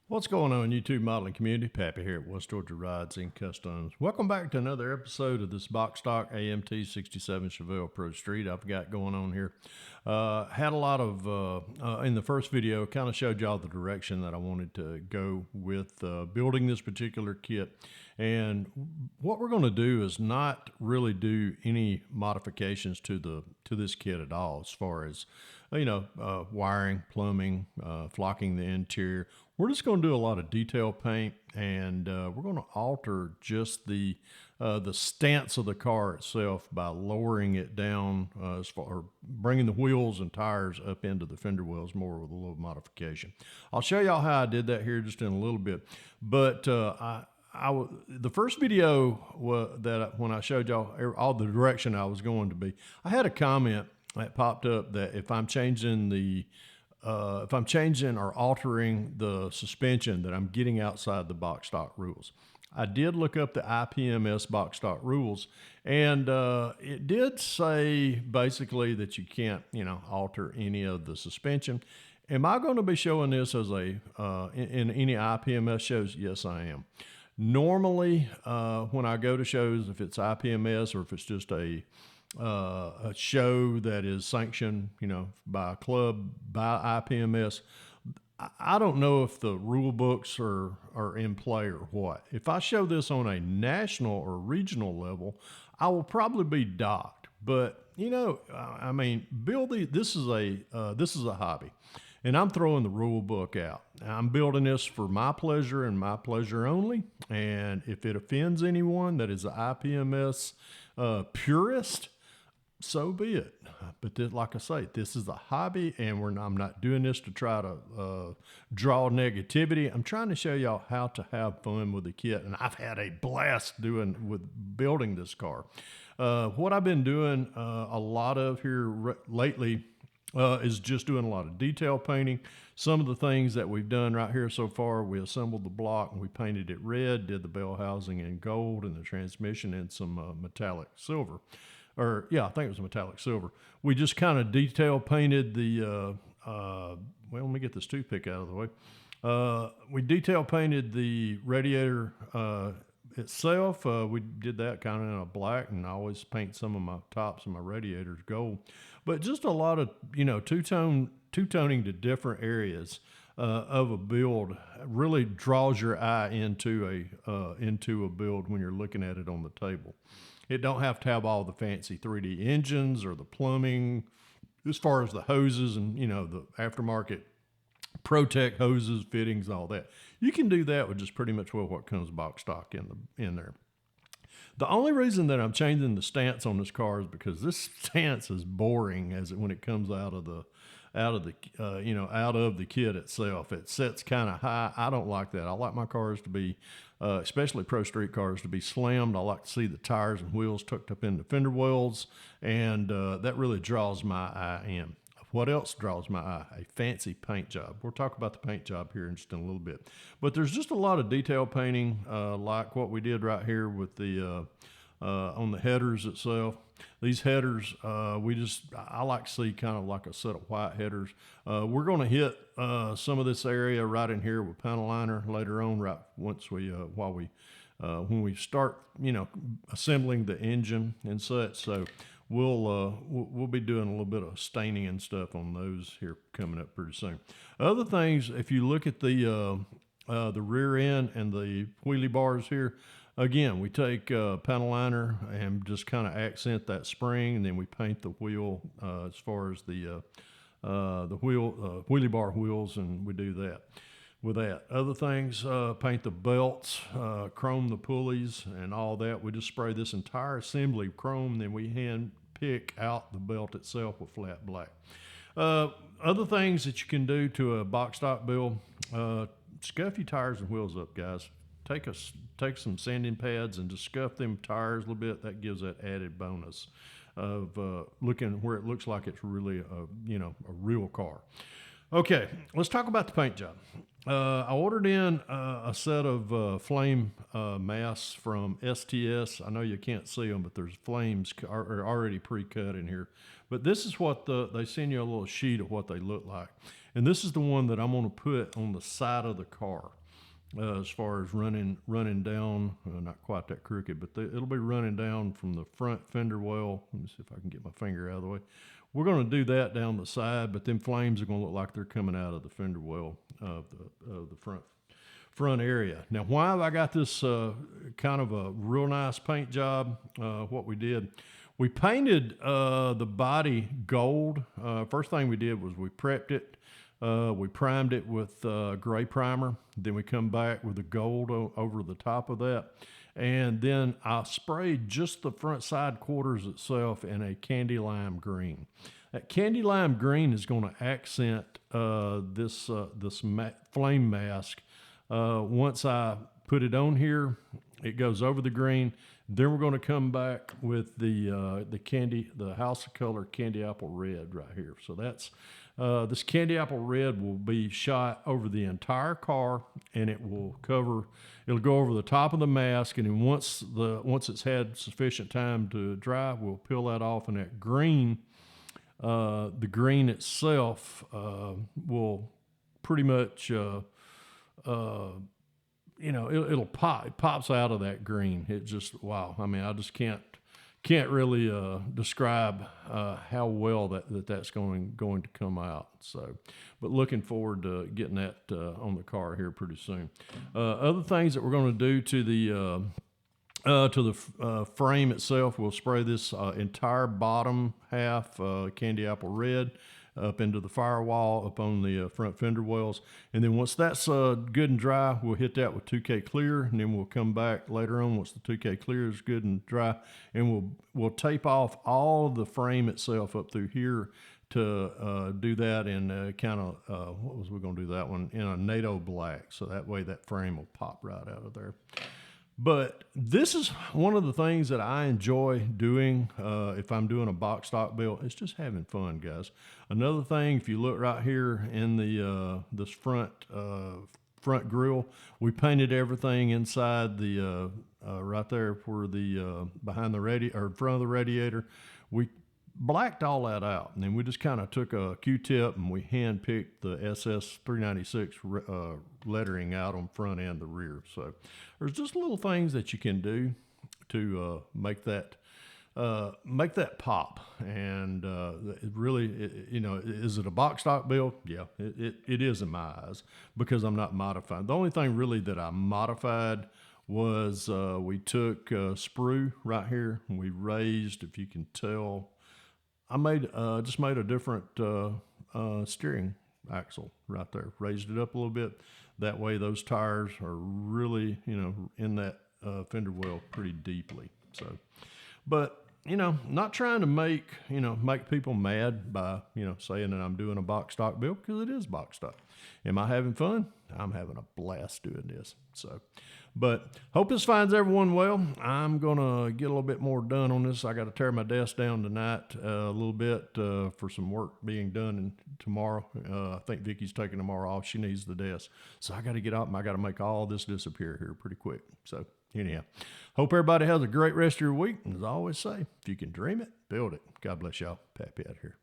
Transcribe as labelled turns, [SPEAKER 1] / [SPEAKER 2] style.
[SPEAKER 1] What's going on, YouTube modeling community? Pappy here at West Georgia Rides and Customs. Welcome back to another episode of this box stock AMT 67 Chevelle Pro Street I've got going on here. Had a lot of, in the first video, kind of showed y'all the direction that I wanted to go with building this particular kit. And what we're going to do is not really do any modifications to this kit at all, as far as wiring, plumbing, flocking the interior. We're just going to do a lot of detail paint, and we're going to alter just the stance of the car itself by lowering it down, as far bringing the wheels and tires up into the fender wells more with a little modification. I'll show y'all how I did that here just in a little bit, but the first video when I showed y'all all the direction I was going to be, I had a comment that popped up that if I'm changing or altering the suspension, that I'm getting outside the box stock rules. I did look up the IPMS box stock rules, and it did say basically that you can't, alter any of the suspension. Am I going to be showing this as in any IPMS shows? Yes, I am. Normally, when I go to shows, if it's IPMS or if it's just a show that is sanctioned, by a club, by IPMS, I don't know if the rule books are in play or what. If I show this on a national or regional level, I will probably be docked. But this is a hobby, and I'm throwing the rule book out. I'm building this for my pleasure and my pleasure only. And if it offends anyone that is an IPMS purist, so be it. But like I say, this is a hobby, and I'm not doing this to try to draw negativity. I'm trying to show y'all how to have fun with the kit, and I've had a blast with building this car. What I've been doing a lot of here lately is just doing a lot of detail painting. Some of the things that we've done right here so far, we assembled the block and we painted it red, did the bell housing in gold and the transmission in some metallic silver. I think it was metallic silver. We just kind of detail painted the, let me get this toothpick out of the way. We detail painted the radiator itself. We did that kind of in a black, and I always paint some of my tops of my radiators gold. But just a lot of, two-toning to different areas of a build really draws your eye into a build when you're looking at it on the table. It don't have to have all the fancy 3D engines or the plumbing as far as the hoses and, the aftermarket Protec hoses, fittings, all that. You can do that with just pretty much what comes box stock in there. The only reason that I'm changing the stance on this car is because this stance is boring when it comes out of the kit itself. It sets kind of high. I don't like that. I like my cars to be, especially pro street cars, to be slammed. I like to see the tires and wheels tucked up in the fender wells, and that really draws my eye in. What else draws my eye? A fancy paint job. We'll talk about the paint job here in just a little bit. But there's just a lot of detail painting, like what we did right here with the on the headers itself. These headers, I like to see kind of like a set of white headers. We're going to hit some of this area right in here with panel liner later on, right once when we start, assembling the engine and such. So we'll be doing a little bit of staining and stuff on those here coming up pretty soon. Other things, if you look at the rear end and the wheelie bars here, again, we take panel liner and just kind of accent that spring, and then we paint the wheel as far as the wheelie bar wheels, and we do that. With that, other things, paint the belts, chrome the pulleys, and all that. We just spray this entire assembly chrome, then we hand pick out the belt itself with flat black. Other things that you can do to a box stock build, scuff your tires and wheels up, guys. Take some sanding pads and just scuff them tires a little bit. That gives that added bonus of looking where it looks like it's really a real car. Okay, let's talk about the paint job. I ordered in a set of flame masks from STS. I know you can't see them, but there's flames are already pre-cut in here. But this is what they send you a little sheet of what they look like. And this is the one that I'm going to put on the side of the car. As far as running down, not quite that crooked, but it'll be running down from the front fender well. Let me see if I can get my finger out of the way. We're going to do that down the side, but them flames are going to look like they're coming out of the fender well of the front area. Now, why have I got this kind of a real nice paint job? What we did, we painted the body gold. First thing we did was we prepped it. We primed it with gray primer. Then we come back with the gold over the top of that. And then I sprayed just the front side quarters itself in a candy lime green. That candy lime green is going to accent this flame mask. Once I put it on here, it goes over the green. Then we're going to come back with the House of Color candy apple red right here. So that's this candy apple red will be shot over the entire car, and it'll go over the top of the mask. And then once it's had sufficient time to dry, we'll peel that off, and that green, the green itself will pretty much it'll pop. It pops out of that green. It just, wow. I mean, I just can't really describe how well that's going to come out. So, but looking forward to getting that on the car here pretty soon. Other things that we're going to do to the frame itself, we'll spray this entire bottom half candy apple red up into the firewall, up on the front fender wells. And then once that's good and dry, we'll hit that with 2K Clear, and then we'll come back later on once the 2K Clear is good and dry, and we'll tape off all of the frame itself up through here to do that in kind of, what was we going to do that one? In a NATO black, so that way that frame will pop right out of there. But this is one of the things that I enjoy doing if I'm doing a box stock build. It's just having fun, guys. Another thing, if you look right here in the this front grill, we painted everything inside the right there for the behind the in front of the radiator. We blacked all that out, and then we just kind of took a Q-tip and we hand picked the SS 396 lettering out on front and the rear. So there's just little things that you can do to make that pop. And it really, is it a box stock build? Yeah, it is in my eyes, because I'm not modifying. The only thing really that I modified was we took sprue right here and we raised, if you can tell, I just made a different steering axle right there. Raised it up a little bit. That way those tires are really, in that fender well pretty deeply. So, but, not trying to make people mad by, saying that I'm doing a box stock build, because it is box stock. Am I having fun? I'm having a blast doing this. So, but hope this finds everyone well. I'm going to get a little bit more done on this. I got to tear my desk down tonight a little bit for some work being done tomorrow. I think Vicky's taking tomorrow off. She needs the desk. So I got to get out and I got to make all this disappear here pretty quick. So anyhow, hope everybody has a great rest of your week. And as I always say, if you can dream it, build it. God bless y'all. Pappy out here.